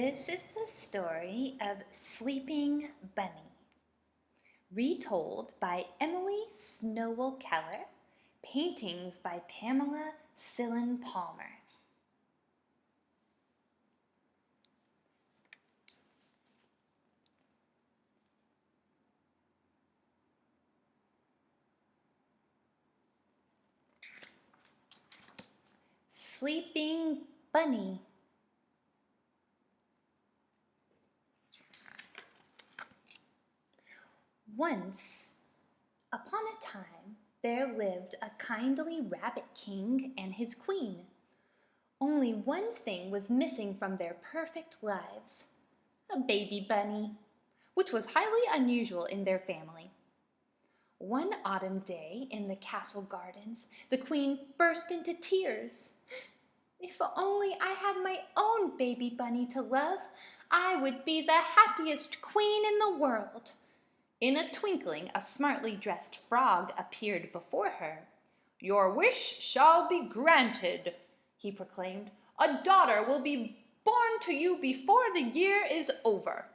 This is the story of Sleeping Bunny, retold by Emily Snowell Keller, paintings by Pamela Sillen Palmer. Sleeping Bunny. Once upon a time, there lived a kindly rabbit king and his queen. Only one thing was missing from their perfect lives: a baby bunny, which was highly unusual in their family. One autumn day in the castle gardens, the queen burst into tears. "If only I had my own baby bunny to love, I would be the happiest queen in the world." In a twinkling, a smartly dressed frog appeared before her. "Your wish shall be granted," he proclaimed. "A daughter will be born to you before the year is over."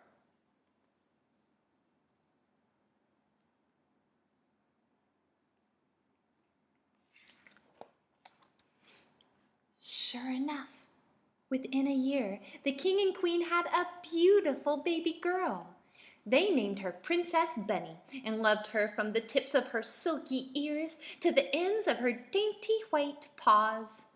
Sure enough, within a year, the king and queen had a beautiful baby girl. They named her Princess Bunny and loved her from the tips of her silky ears to the ends of her dainty white paws.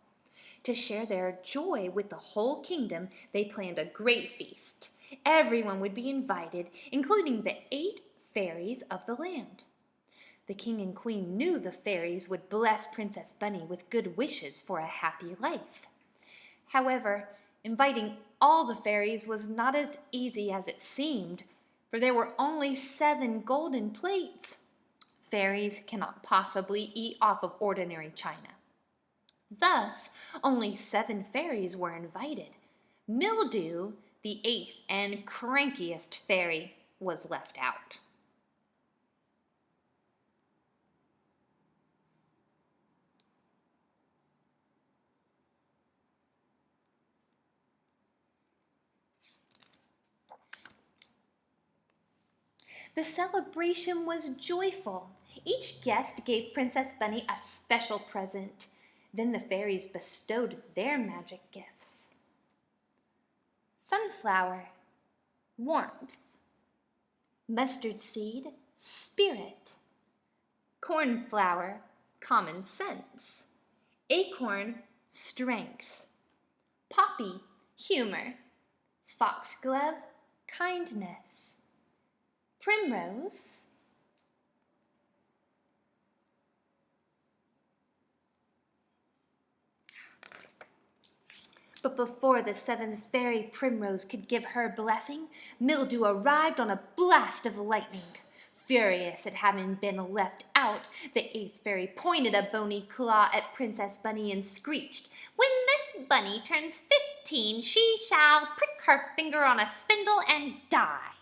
To share their joy with the whole kingdom, they planned a great feast. Everyone would be invited, including the 8 fairies of the land. The king and queen knew the fairies would bless Princess Bunny with good wishes for a happy life. However, inviting all the fairies was not as easy as it seemed, for there were only 7 golden plates. Fairies cannot possibly eat off of ordinary china. Thus, only 7 fairies were invited. Mildew, the 8th and crankiest fairy, was left out. The celebration was joyful. Each guest gave Princess Bunny a special present. Then the fairies bestowed their magic gifts. Sunflower, warmth. Mustard seed, spirit. Cornflower, common sense. Acorn, strength. Poppy, humor. Foxglove, kindness. Primrose, but before the 7th fairy, Primrose, could give her blessing, Mildew arrived on a blast of lightning. Furious at having been left out, the 8th fairy pointed a bony claw at Princess Bunny and screeched, "When this bunny turns 15, she shall prick her finger on a spindle and die."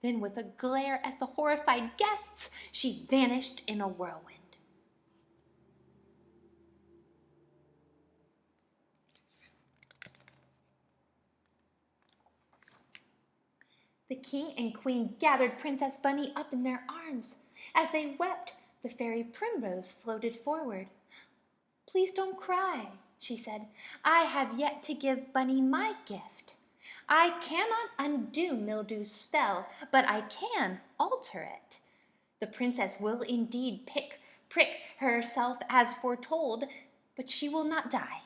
Then, with a glare at the horrified guests, she vanished in a whirlwind. The king and queen gathered Princess Bunny up in their arms. As they wept, the fairy Primrose floated forward. "Please don't cry," she said. "I have yet to give Bunny my gift. I cannot undo Mildew's spell, but I can alter it. The princess will indeed prick herself as foretold, but she will not die.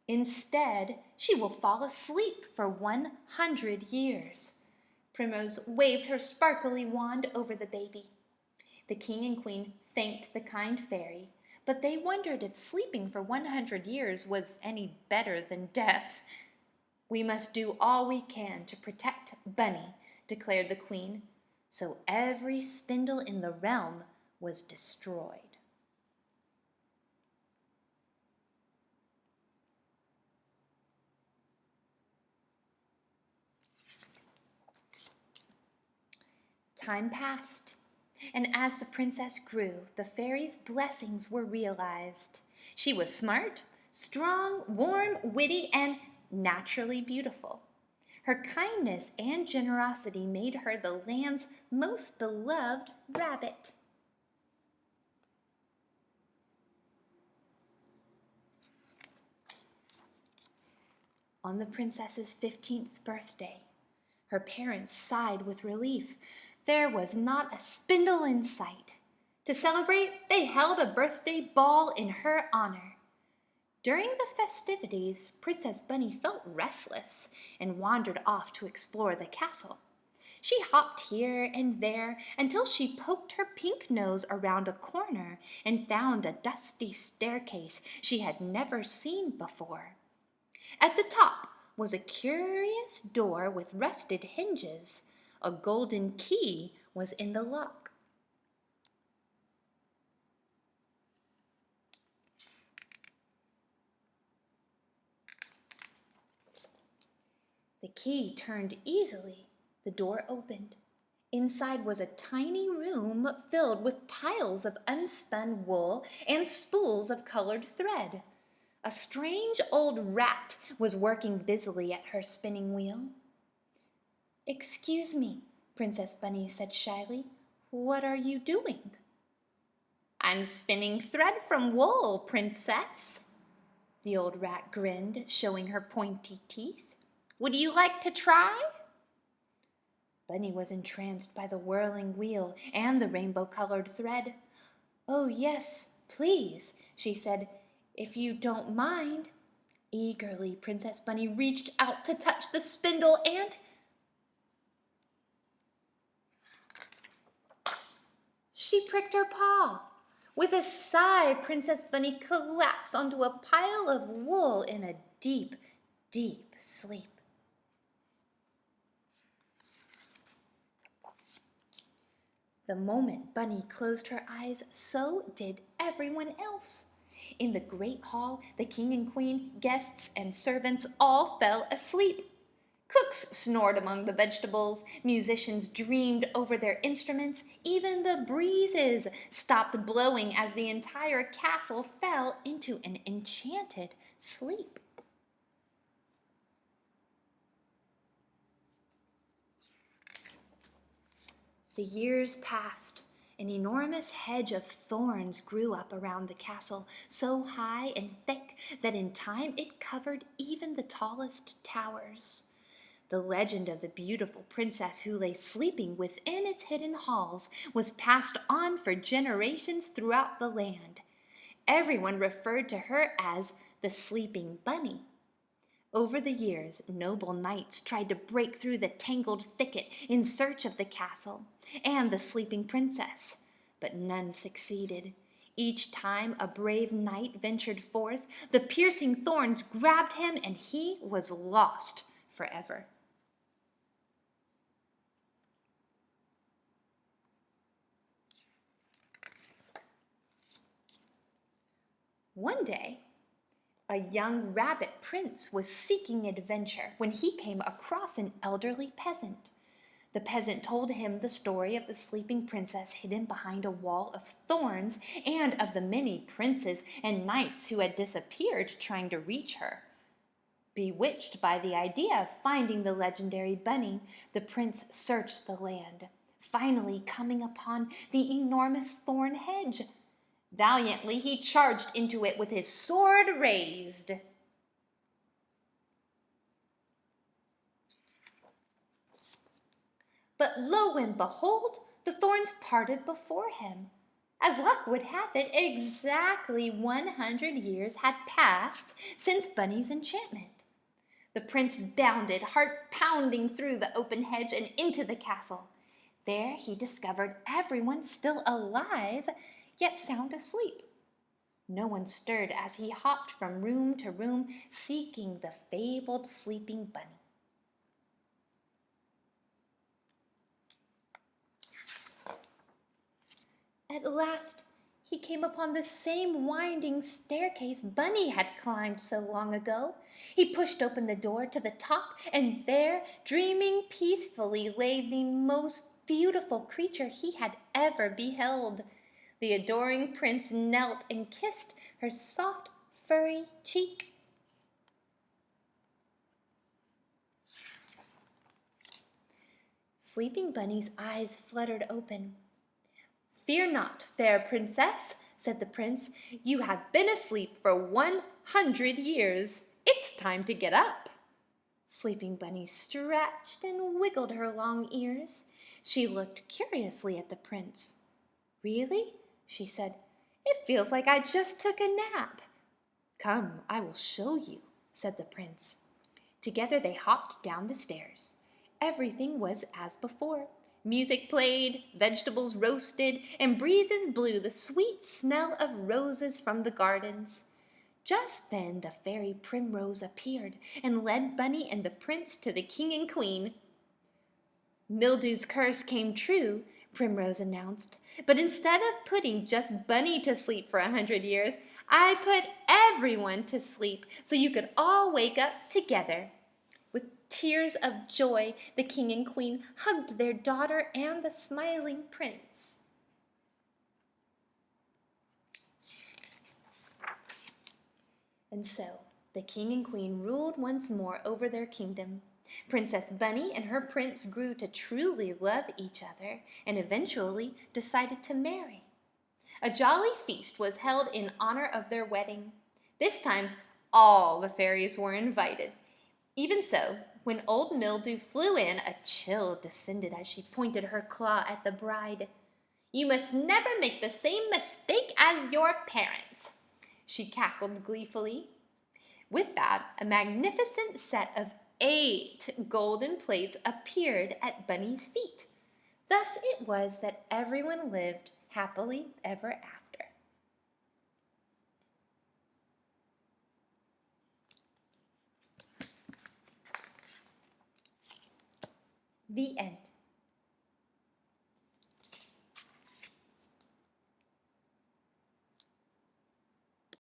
Instead, she will fall asleep for 100 years." Primrose waved her sparkly wand over the baby. The king and queen thanked the kind fairy, but they wondered if sleeping for 100 years was any better than death. "We must do all we can to protect Bunny," declared the queen. So every spindle in the realm was destroyed. Time passed, and as the princess grew, the fairy's blessings were realized. She was smart, strong, warm, witty, and naturally beautiful. Her kindness and generosity made her the land's most beloved rabbit. On the princess's 15th birthday, her parents sighed with relief. There was not a spindle in sight. To celebrate, they held a birthday ball in her honor. During the festivities, Princess Bunny felt restless and wandered off to explore the castle. She hopped here and there until she poked her pink nose around a corner and found a dusty staircase she had never seen before. At the top was a curious door with rusted hinges. A golden key was in the lock. The key turned easily. The door opened. Inside was a tiny room filled with piles of unspun wool and spools of colored thread. A strange old rat was working busily at her spinning wheel. "Excuse me," Princess Bunny said shyly. "What are you doing?" "I'm spinning thread from wool, Princess." The old rat grinned, showing her pointy teeth. "Would you like to try?" Bunny was entranced by the whirling wheel and the rainbow-colored thread. "Oh, yes, please," she said, "if you don't mind." Eagerly, Princess Bunny reached out to touch the spindle and she pricked her paw. With a sigh, Princess Bunny collapsed onto a pile of wool in a deep, deep sleep. The moment Bunny closed her eyes, so did everyone else. In the great hall, the king and queen, guests, and servants all fell asleep. Cooks snored among the vegetables, musicians dreamed over their instruments, even the breezes stopped blowing as the entire castle fell into an enchanted sleep. The years passed. An enormous hedge of thorns grew up around the castle, so high and thick that in time it covered even the tallest towers. The legend of the beautiful princess who lay sleeping within its hidden halls was passed on for generations throughout the land. Everyone referred to her as the Sleeping Bunny. Over the years, noble knights tried to break through the tangled thicket in search of the castle and the sleeping princess, but none succeeded. Each time a brave knight ventured forth, the piercing thorns grabbed him and he was lost forever. One day, a young rabbit prince was seeking adventure when he came across an elderly peasant. The peasant told him the story of the sleeping princess hidden behind a wall of thorns and of the many princes and knights who had disappeared trying to reach her. Bewitched by the idea of finding the legendary bunny, the prince searched the land, finally coming upon the enormous thorn hedge. Valiantly, he charged into it with his sword raised. But lo and behold, the thorns parted before him. As luck would have it, exactly 100 years had passed since Bunny's enchantment. The prince bounded, heart pounding through the open hedge and into the castle. There he discovered everyone still alive, yet sound asleep. No one stirred as he hopped from room to room, seeking the fabled sleeping bunny. At last, he came upon the same winding staircase Bunny had climbed so long ago. He pushed open the door to the top, and there, dreaming peacefully, lay the most beautiful creature he had ever beheld. The adoring prince knelt and kissed her soft, furry cheek. Sleeping Bunny's eyes fluttered open. "Fear not, fair princess," said the prince. "You have been asleep for 100 years. It's time to get up." Sleeping Bunny stretched and wiggled her long ears. She looked curiously at the prince. "Really?" she said. "It feels like I just took a nap." "Come, I will show you," said the prince. Together they hopped down the stairs. Everything was as before. Music played, vegetables roasted, and breezes blew the sweet smell of roses from the gardens. Just then the fairy Primrose appeared and led Bunny and the prince to the king and queen. "Mildew's curse came true," Primrose announced, "but instead of putting just Bunny to sleep for 100 years, I put everyone to sleep so you could all wake up together." With tears of joy, the king and queen hugged their daughter and the smiling prince. And so, the king and queen ruled once more over their kingdom. Princess Bunny and her prince grew to truly love each other and eventually decided to marry. A jolly feast was held in honor of their wedding. This time, all the fairies were invited. Even so, when old Mildew flew in, a chill descended as she pointed her claw at the bride. "You must never make the same mistake as your parents," she cackled gleefully. With that, a magnificent set of 8 golden plates appeared at Bunny's feet. Thus it was that everyone lived happily ever after. The end.